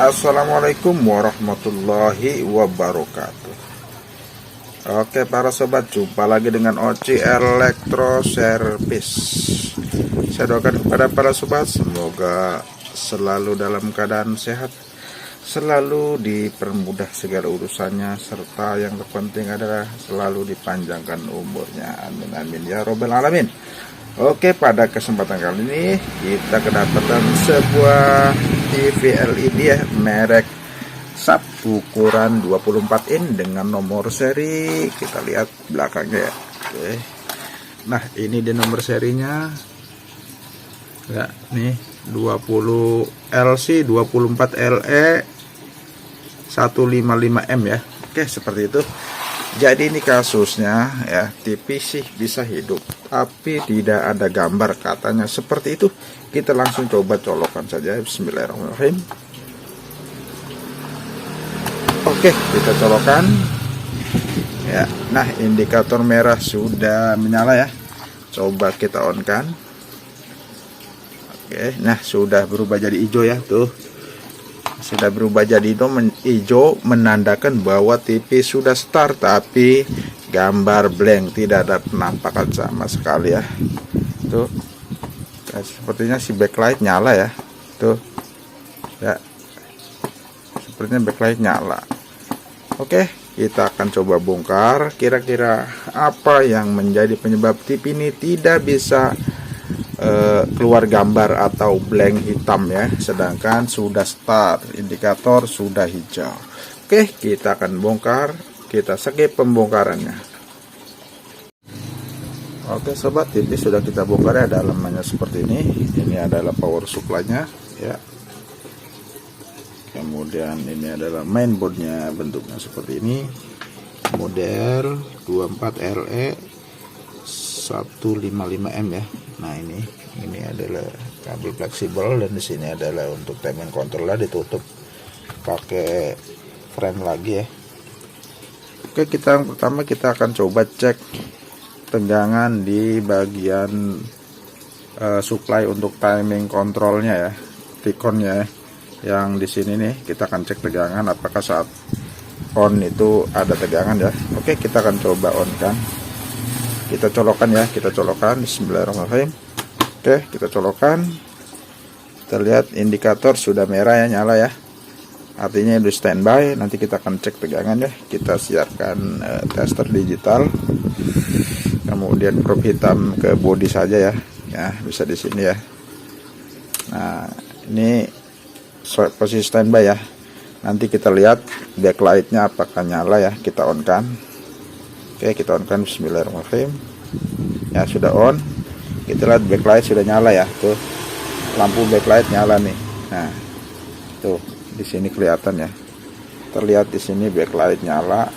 Assalamualaikum warahmatullahi wabarakatuh. Oke para sobat, jumpa lagi dengan Oci Elektro Service. Saya doakan kepada para sobat semoga selalu dalam keadaan sehat, selalu dipermudah segala urusannya, serta yang terpenting adalah selalu dipanjangkan umurnya. Amin amin ya robbal alamin. Oke, pada kesempatan kali ini kita kedapatan sebuah TV LED ya, merek SAP ukuran 24 in dengan nomor seri. Kita lihat belakangnya ya. Oke. Nah, ini di nomor serinya ya, nih 20 LC 24 LE 155M ya. Oke, seperti itu. Jadi ini kasusnya ya, TV sih bisa hidup tapi tidak ada gambar katanya seperti itu. Kita langsung coba colokan saja. Bismillahirrahmanirrahim. Oke, kita colokan ya. Nah, indikator merah sudah menyala ya, coba kita on kan. Oke, nah sudah berubah jadi hijau ya, tuh sudah berubah jadi hijau, menandakan bahwa TV sudah start, tapi gambar blank, tidak ada penampakan sama sekali ya. Tuh, sepertinya si backlight nyala ya. Tuh, ya, sepertinya backlight nyala. Oke, kita akan coba bongkar kira-kira apa yang menjadi penyebab TV ini tidak bisa keluar gambar atau blank hitam ya, sedangkan sudah start, indikator sudah hijau. Oke, kita akan bongkar, kita skip pembongkarannya. Oke sobat, TV sudah kita bongkar ya, dalamannya seperti ini. Ini adalah power supply-nya ya, kemudian ini adalah mainboardnya, bentuknya seperti ini, model 24 LE 155M ya. Nah, ini adalah kabel fleksibel, dan di sini adalah untuk timing controller, ditutup pakai frame lagi ya. Oke, yang pertama kita akan coba cek tegangan di bagian supply untuk timing kontrolnya ya, T-Con-nya ya. Yang di sini nih kita akan cek tegangan apakah saat on itu ada tegangan ya. Oke, kita akan coba on kan. Kita colokan ya, kita colokan. Bismillahirrahmanirrahim. Oke, kita colokan. Kita lihat indikator sudah merah ya, nyala ya, artinya itu standby. Nanti kita akan cek tegangan ya. Kita siapkan tester digital, kemudian probe hitam ke bodi saja ya. Ya, bisa di sini ya. Nah, ini posisi standby ya. Nanti kita lihat backlightnya apakah nyala ya. Kita on kan. Oke, kita on kan. Bismillahirrahmanirrahim. Ya, sudah on. Kita lihat backlight sudah nyala ya, tuh lampu backlight nyala nih. Nah, tuh di sini kelihatan ya, terlihat di sini backlight nyala.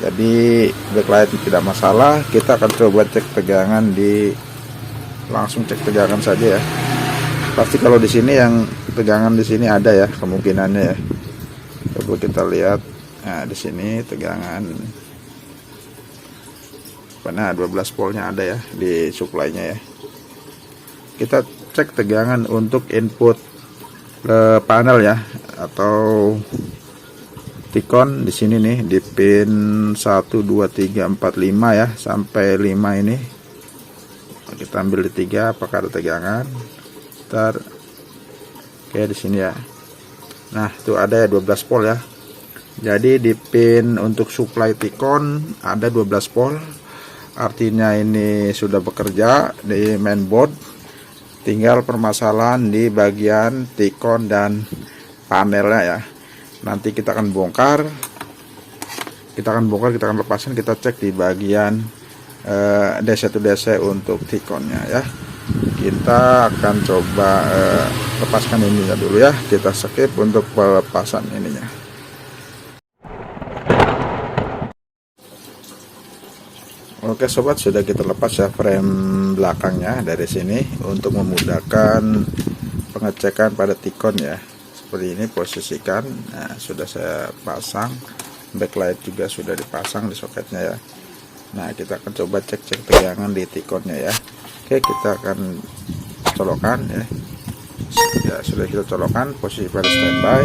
Jadi backlight tidak masalah. Kita akan coba cek tegangan langsung cek tegangan saja ya. Pasti kalau di sini yang tegangan di sini ada ya, kemungkinannya ya. Coba kita lihat. Nah, di sini tegangan. Nah, 12 voltnya ada ya di supply-nya ya. Kita cek tegangan untuk input panel ya, atau T-Con di sini nih, di pin 1 2 3 4 5 ya, sampai 5 ini. Kita ambil di 3 apakah ada tegangan. Ntar oke, di sini ya. Nah, itu ada ya 12 volt ya. Jadi di pin untuk supply T-Con ada 12 volt. Artinya ini sudah bekerja di mainboard. Tinggal permasalahan di bagian T-Con dan panelnya ya. Nanti kita akan bongkar. Kita akan lepaskan, kita cek di bagian DC to DC untuk T-Con-nya ya. Kita akan coba lepaskan ininya dulu ya. Kita skip untuk pelepasan ininya. Oke sobat, sudah kita lepas ya frame belakangnya dari sini untuk memudahkan pengecekan pada T-Con ya. Seperti ini posisikan. Nah, sudah saya pasang, backlight juga sudah dipasang di soketnya ya. Nah, kita akan coba cek tegangan di T-Con-nya ya. Oke, kita akan colokan ya. Ya, sudah kita colokkan, posisi pada standby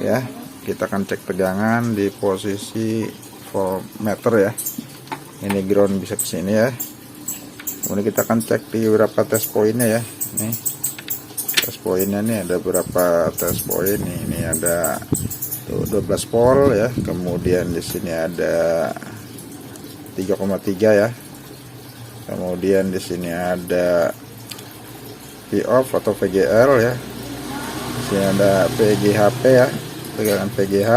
ya. Kita akan cek tegangan di posisi voltmeter ya. Ini ground bisa ke sini ya. Kemudian kita akan cek di beberapa test pointnya ya. Nih test pointnya nih, ada berapa test point nih. Ini ada tuh 12 volt ya. Kemudian di sini ada 3,3 ya. Kemudian di sini ada V off atau VGL ya. Di sini ada PGHP ya, tegangan PGH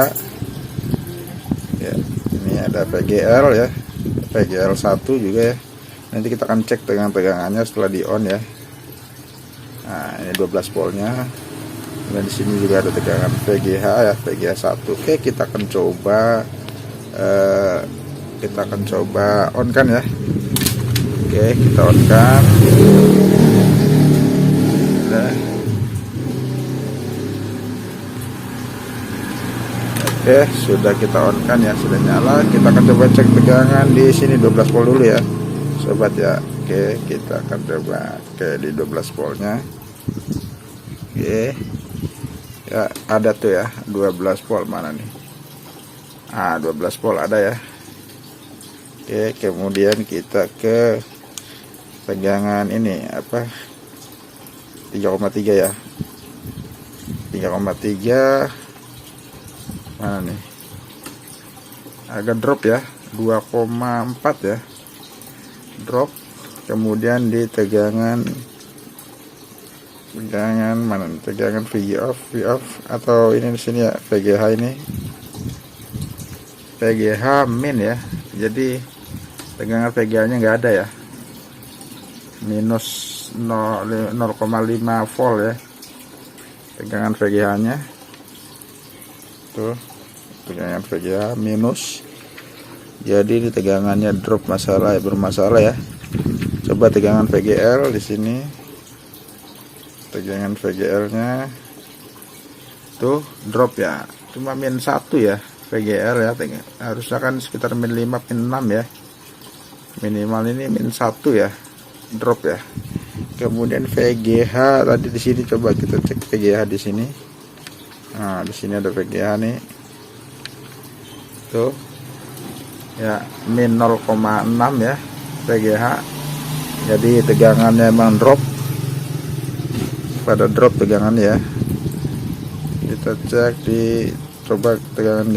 ya. Ini ada PGL ya, PGL 1 juga ya. Nanti kita akan cek tegangannya setelah di on ya. Nah, ini 12 voltnya. Dan di sini juga ada tegangan PGH ya, PGH 1. Oke, kita akan coba on kan ya. Oke, kita on kan. Oke, sudah kita on kan ya, sudah nyala. Kita akan coba cek tegangan di sini 12 volt dulu ya, sobat ya. Oke, kita akan coba di 12 voltnya. Oke, ya ada tuh ya 12 volt, mana nih? 12 volt ada ya. Oke, kemudian kita ke tegangan ini apa, 3,3 ya, 3,3 mana nih, agak drop ya, 2,4 ya, drop. Kemudian di tegangan mana nih? Tegangan V off atau ini di sini ya, VGH ini, VGH min ya. Jadi tegangan VGH nya nggak ada ya, minus 0,5 volt ya tegangan VGH nya tuh, tegangan VGH minus. Jadi ini tegangannya drop, bermasalah ya. Coba tegangan VGL di sini, tegangan VGL nya tuh drop ya, cuma min 1 ya VGL ya. Harusnya kan sekitar min 5 min 6 ya, minimal ini min 1 ya, drop ya. Kemudian VGH tadi di sini, coba kita cek VGH di sini. Nah, di sini ada VGH nih, tuh ya, min 0,6 ya VGH. Jadi tegangannya emang drop, pada drop tegangan ya. Kita cek coba tegangan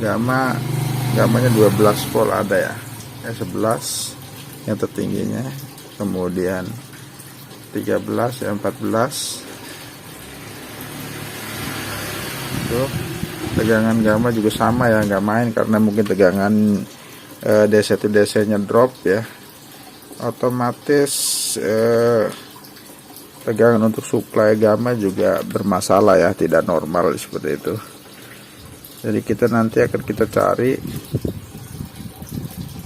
gamanya 12 volt ada ya, 11 yang tertingginya, kemudian 13 ya, 14 itu. Tegangan gamma juga sama ya, nggak main, karena mungkin tegangan DC to DC nya drop ya, otomatis tegangan untuk suplai gamma juga bermasalah ya, tidak normal seperti itu. Jadi kita nanti akan kita cari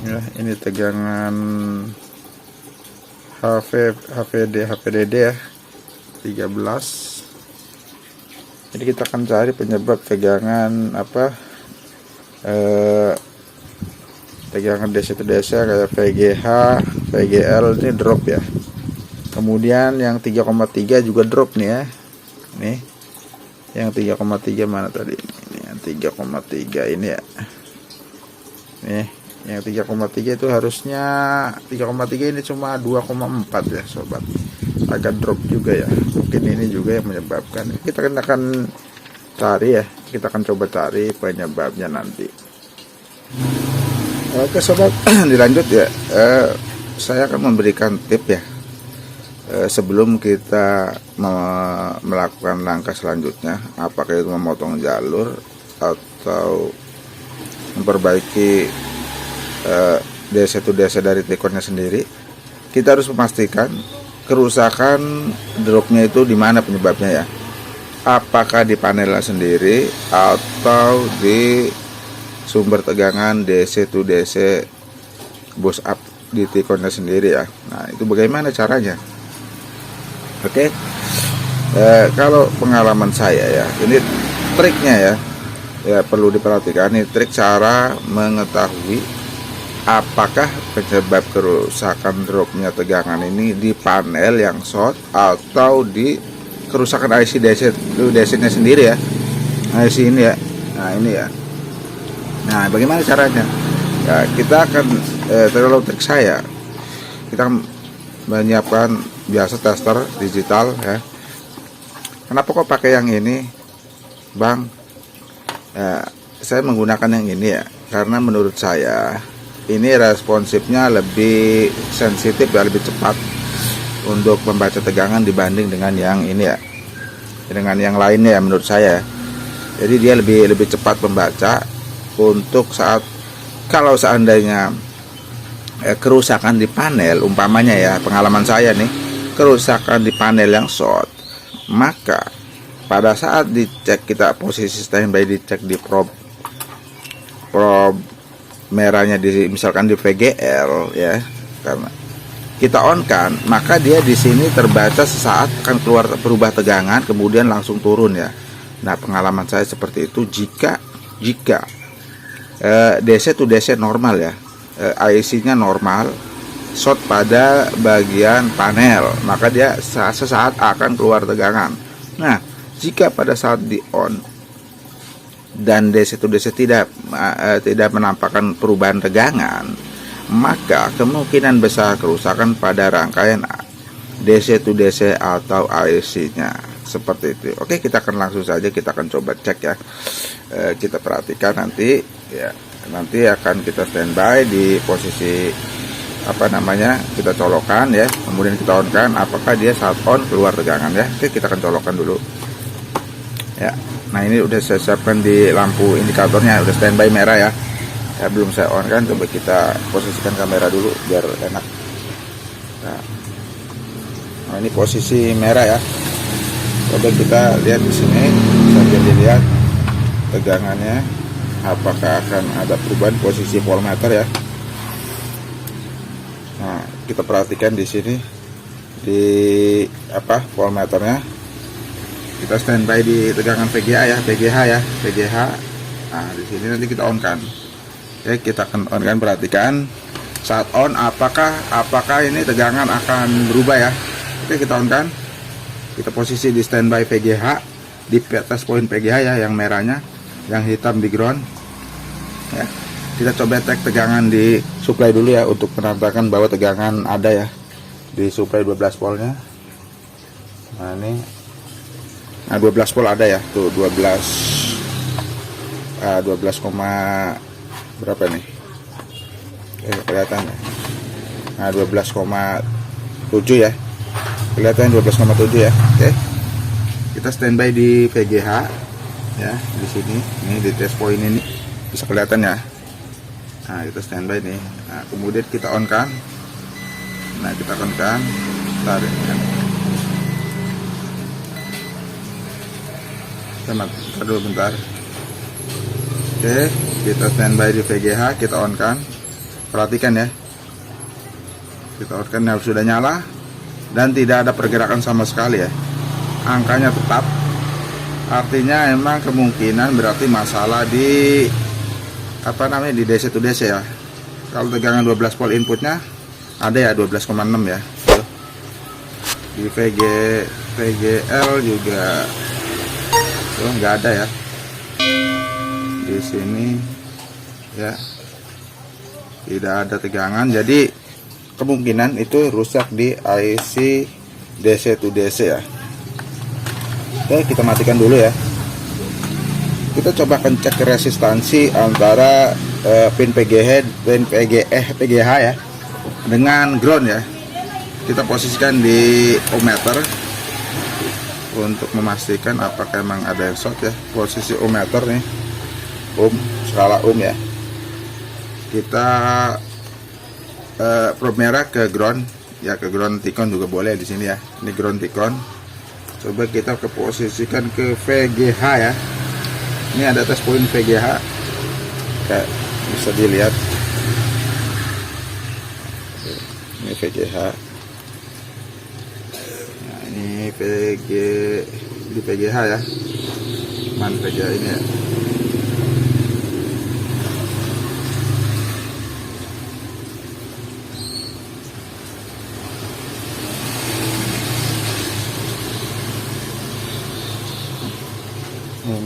ya, ini tegangan HVDD ya, 13. Jadi kita akan cari penyebab tegangan apa, tegangan DC to DC kayak VGH, VGL ini drop ya. Kemudian yang 3,3 juga drop nih ya. Nih, yang 3,3 mana tadi? Ini yang 3,3 ini ya. Nih, yang 3,3 itu harusnya 3,3, ini cuma 2,4 ya sobat. Agak drop juga ya. Mungkin ini juga yang menyebabkan. Kita akan cari ya. Kita akan coba cari penyebabnya nanti. Oke sobat, dilanjut ya. Saya akan memberikan tip ya, sebelum kita melakukan langkah selanjutnya, apakah itu memotong jalur atau memperbaiki DC to DC dari tikonnya sendiri. Kita harus memastikan kerusakan dropnya itu di mana penyebabnya ya. Apakah di panelnya sendiri atau di sumber tegangan DC to DC boost up di tikonnya sendiri ya. Nah, itu bagaimana caranya? Oke, kalau pengalaman saya ya, ini triknya ya, perlu diperhatikan. Ini trik cara mengetahui apakah penyebab kerusakan dropnya tegangan ini di panel yang short atau di kerusakan IC DC-nya sendiri ya, IC ini ya. Nah ini ya. Nah bagaimana caranya ya, kita akan terlalu trik saya, kita menyiapkan biasa tester digital ya. Kenapa kok pakai yang ini Bang? Ya, saya menggunakan yang ini ya karena menurut saya ini responsifnya lebih sensitif ya, lebih cepat untuk membaca tegangan dibanding dengan yang ini ya, dengan yang lainnya ya menurut saya. Jadi dia lebih cepat membaca untuk saat kalau seandainya kerusakan di panel, umpamanya ya, pengalaman saya nih, kerusakan di panel yang short, maka pada saat dicek, kita posisi standby dicek di probe merahnya di misalkan di VGL ya, karena kita on kan, maka dia di sini terbaca sesaat akan keluar berubah tegangan kemudian langsung turun ya. Nah pengalaman saya seperti itu jika DC to DC normal ya, IC-nya normal, short pada bagian panel, maka dia sesaat akan keluar tegangan. Nah jika pada saat di on dan DC to DC tidak menampakkan perubahan tegangan, maka kemungkinan besar kerusakan pada rangkaian DC to DC atau IC-nya seperti itu. Oke, kita akan langsung saja, kita akan coba cek ya. Kita perhatikan nanti ya, nanti akan kita standby di posisi apa namanya, kita colokan ya, kemudian kita on kan, apakah dia saat on keluar tegangan ya. Oke, kita akan colokan dulu ya. Nah ini udah saya siapkan di lampu indikatornya, udah standby merah ya. Ya belum saya on kan, coba kita posisikan kamera dulu biar enak. Nah ini posisi merah ya. Coba kita lihat di sini sambil dilihat tegangannya, apakah akan ada perubahan posisi voltmeter ya. Nah kita perhatikan di sini di apa voltmeternya. Kita standby di tegangan VGH ya, VGH. Nah, di sini nanti kita on kan. Oke, kita akan on kan, perhatikan saat on apakah ini tegangan akan berubah ya. Oke, kita on kan. Kita posisi di standby VGH di atas poin VGH ya, yang merahnya, yang hitam di ground. Ya. Kita coba cek tegangan di supply dulu ya untuk menandakan bahwa tegangan ada ya di supply 12 voltnya. Nah, ini nah 12 volt ada ya, tuh 12 berapa nih, kelihatan ya. Nah 12,7 ya, kelihatan 12,7 ya. Oke, kita standby di VGH ya, di sini nih di test point ini bisa kelihatan ya. Nah kita standby nih, nah kemudian kita on kan. Nah kita on kan, tarik kan. Dulu bentar. Oke, kita standby di VGH, kita on kan. Perhatikan ya, kita on kan, yang sudah nyala dan tidak ada pergerakan sama sekali ya, angkanya tetap. Artinya emang kemungkinan berarti masalah di apa namanya, di DC to DC ya. Kalau tegangan 12 volt inputnya ada ya 12,6 ya. Di VGL juga nggak ada ya, di sini ya tidak ada tegangan, jadi kemungkinan itu rusak di IC DC to DC ya. Oke, kita matikan dulu ya. Kita coba akan cek resistansi antara pin PGH ya dengan ground ya. Kita posisikan di ohmmeter untuk memastikan apakah memang ada yang short ya. Posisi ohmmeter nih, skala ya. Kita probe merah ke ground ya, ke ground Tikon juga boleh di sini ya. Ini ground Tikon. Coba kita ke posisikan ke VGH ya. Ini ada tes poin VGH ya, bisa dilihat. Ini VGH. Nah, ini di VGH ya. Man VGH ini ya.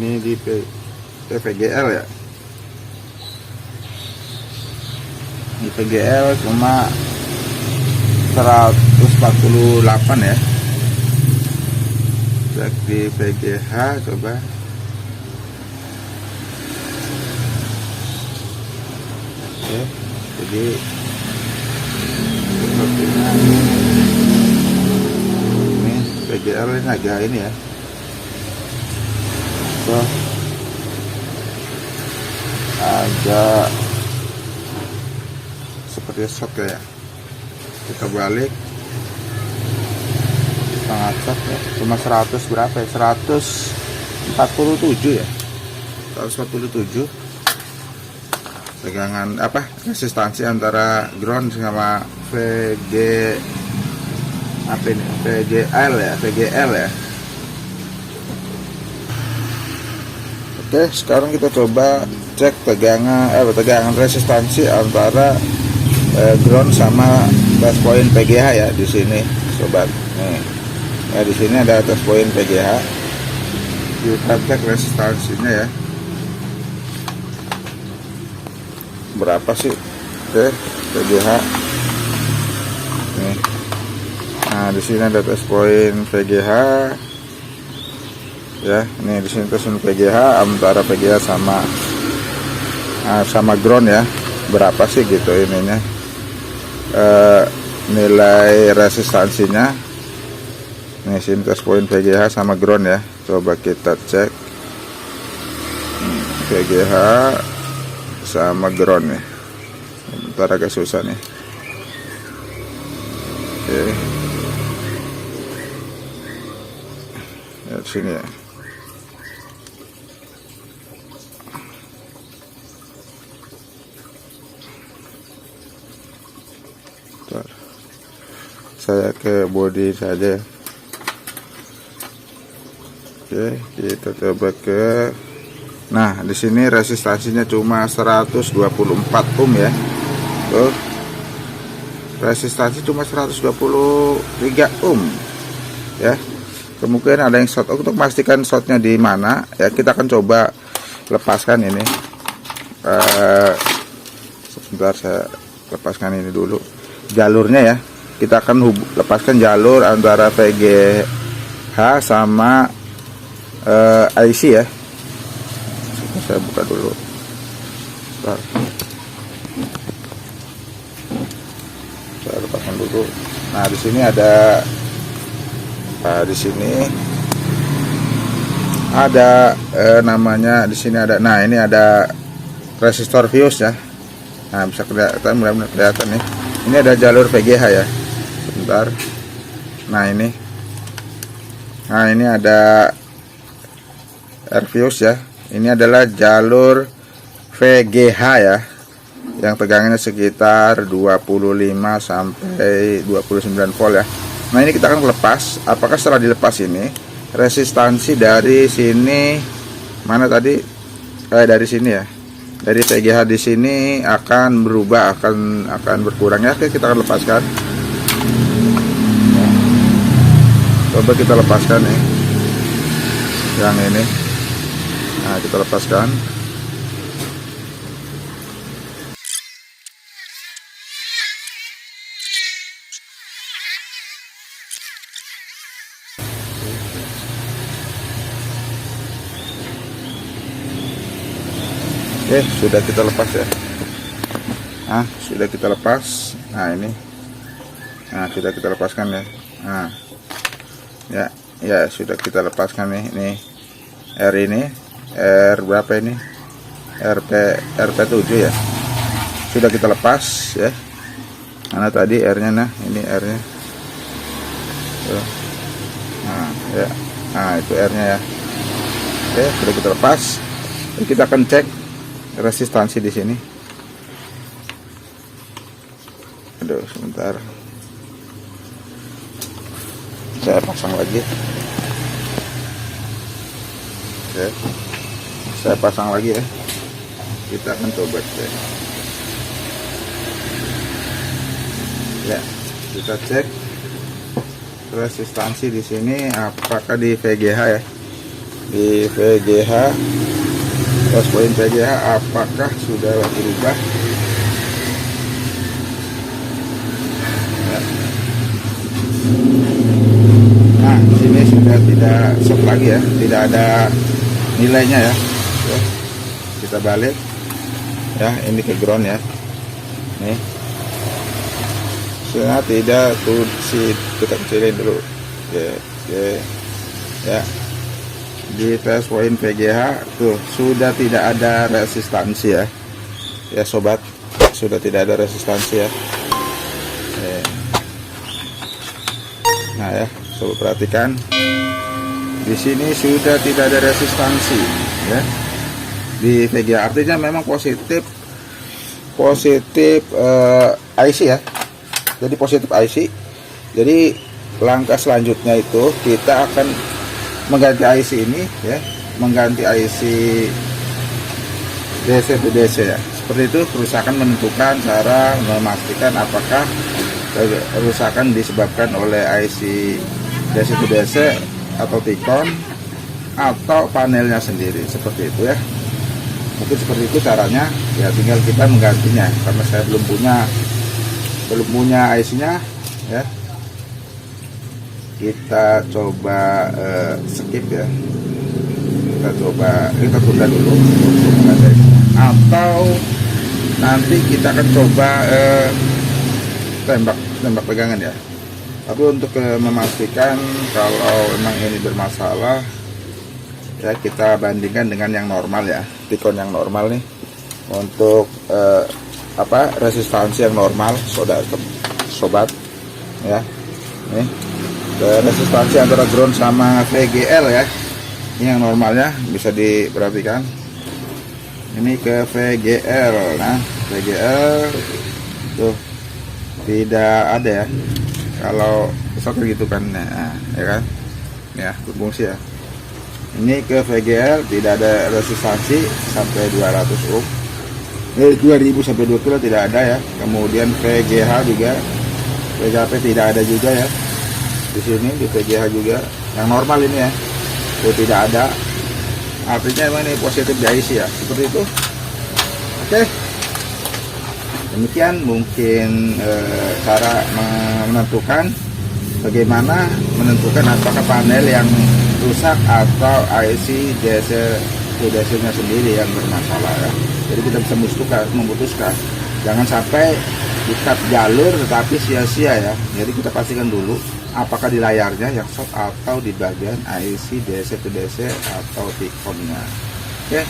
Ini di VGL ya. Di VGL cuma 148 ya. Cek di VGH coba. Oke, jadi sepertinya ini VGL ini agak ini ya. So, agak seperti shot kayak. Kita balik sangat shot ya, cuma 100 berapa ya, 147 ya, 147 tegangan apa resistansi antara ground sama VGL ya. Oke, sekarang kita coba cek tegangan resistansi antara ground sama test point PGH ya di sini, sobat. Nih, ya di sini ada test point PGH. Kita cek resistansinya ya. Berapa sih? Oke, PGH. Nih. Nah, di sini ada test point PGH. Ya, ini di sini test point PGH antara PGH sama ground ya. Berapa sih gitu ininya? Nilai resistansinya. Nih, sini test point PGH sama ground ya. Coba kita cek PGH sama ground ya. Bentar, agak susah nih. Oke. Ya, sini ya. Bentar. Saya ke body saja. Oke, kita coba ke. Nah, di sini resistansinya cuma 124 ohm ya. Tuh. Resistansi cuma 123 ohm. Ya. Kemungkinan ada yang short. Untuk memastikan shortnya di mana, ya kita akan coba lepaskan ini. Sebentar, saya lepaskan ini dulu. Jalurnya ya. Kita akan lepaskan jalur antara VGH sama IC ya. Saya buka dulu. Bentar. Saya lepaskan dulu. Nah, di sini ada namanya, di sini ada. Nah, ini ada resistor fuse ya. Nah, bisa kelihatan, benar-benar kelihatan nih. Ini ada jalur VGH ya. Sebentar. Nah, ini ada air fuse ya. Ini adalah jalur VGH ya, yang tegangannya sekitar 25 sampai 29 volt ya. Nah, ini kita akan lepas. Apakah setelah dilepas ini resistansi dari sini, mana tadi? Dari sini ya. Dari VGH di sini akan berubah, akan berkurang ya. Oke, kita akan lepaskan. Coba kita lepaskan nih. Yang ini. Nah, kita lepaskan. Oke, sudah kita lepas ya. Nah, sudah kita lepas. Nah, ini. Nah, sudah kita lepaskan ya. Nah. Ya, sudah kita lepaskan nih. Ini R ini. R berapa ini? RP7 ya. Sudah kita lepas ya. Mana tadi R-nya? Nah, ini R-nya. Nah, ya. Nah, itu R-nya ya. Oke, sudah kita lepas. Jadi kita akan cek resistansi di sini. Aduh, sebentar. Saya pasang lagi. Oke. Saya pasang lagi ya. Kita akan coba cek. Ya, kita cek resistansi di sini apakah di VGH ya. di VGH, tes point VGH apakah sudah berubah. Nah, di sini sudah tidak shock lagi ya, tidak ada nilainya ya. Oke, kita balik ya, ini ke ground ya. Nih, sudah tidak tuh, kita kecilin dulu. Oke, ya. Di tes point VGH tuh sudah tidak ada resistansi ya, ya sobat, sudah tidak ada resistansi ya. Nah ya, coba perhatikan, di sini sudah tidak ada resistansi ya di VGA, artinya memang positif IC ya, jadi positif IC. Jadi langkah selanjutnya itu kita akan mengganti IC ini ya, mengganti IC DC to DC ya, seperti itu. Kerusakan menentukan cara memastikan apakah kerusakan disebabkan oleh IC DC to DC atau T-Con atau panelnya sendiri, seperti itu ya. Mungkin seperti itu caranya ya, tinggal kita menggantinya. Karena saya belum punya IC-nya ya, kita coba skip ya, kita tunda dulu untuk mengganti, atau nanti kita akan coba tembak pegangan ya. Tapi untuk memastikan kalau memang ini bermasalah ya, kita bandingkan dengan yang normal ya, T-Con yang normal nih, untuk resistansi yang normal sobat ya. Nih, resistansi antara ground sama VGL ya, ini yang normalnya bisa diperhatikan. Ini ke VGL, nah VGL tuh tidak ada ya, kalau seperti gitu kan, nah, ya kan ya, berfungsi ya. Ini ke VGL tidak ada resistansi sampai 200 ohm, 2000 sampai 2 kilo tidak ada ya. Kemudian VGH juga, VGP tidak ada juga ya. Di sini di VGH juga yang normal ini ya, itu tidak ada, artinya memang ini positif di IC ya, seperti itu. Oke, demikian mungkin cara menentukan, bagaimana menentukan apakah panel yang rusak atau IC DC to DC nya sendiri yang bermasalah ya. Jadi kita bisa memutuskan, jangan sampai kita jalur tetapi sia-sia ya. Jadi kita pastikan dulu apakah di layarnya yang short atau di bagian IC DC to DC atau T-Con nya. Oke,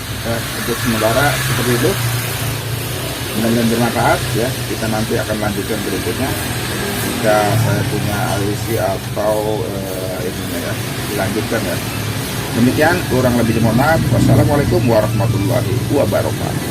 untuk sementara seperti itu. Mudah-mudahan bermanfaat ya. Kita nanti akan lanjutkan berikutnya jika saya punya IC atau ininya ya, dilanjutkan ya. Demikian, kurang lebih mohon maaf. Wassalamualaikum warahmatullahi wabarakatuh.